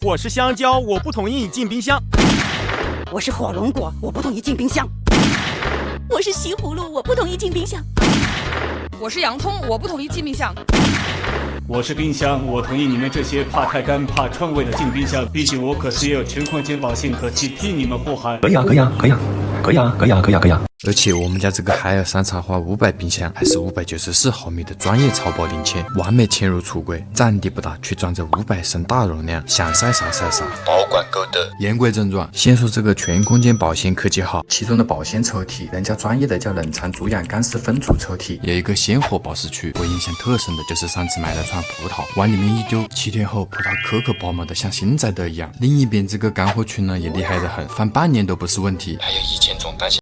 我是香蕉，我不同意你进冰箱。我是火龙果，我不同意进冰箱。我是西葫芦，我不同意进冰箱。我是洋葱，我不同意进冰箱。我是冰箱，我同意你们这些怕太干、怕串味的进冰箱，毕竟我可是也有全空间保鲜可替你们护航。可以啊，可以啊，可以啊，可以啊，可以啊，可以啊，可以啊。而且我们家这个海尔山茶花500冰箱还是594毫米的专业超薄零件，完美嵌入橱柜，占地不大，却装着500升大容量，想晒啥晒啥，保管够的。言归正传，先说这个全空间保鲜科技号，其中的保鲜抽屉，人家专业的叫冷藏猪羊干湿分储抽屉，有一个鲜活保湿区。我印象特深的就是上次买了串葡萄，往里面一丢，7天后葡萄颗颗饱满的像新摘的一样。另一边这个干货群呢也厉害得很，放半年都不是问题。还有1000种单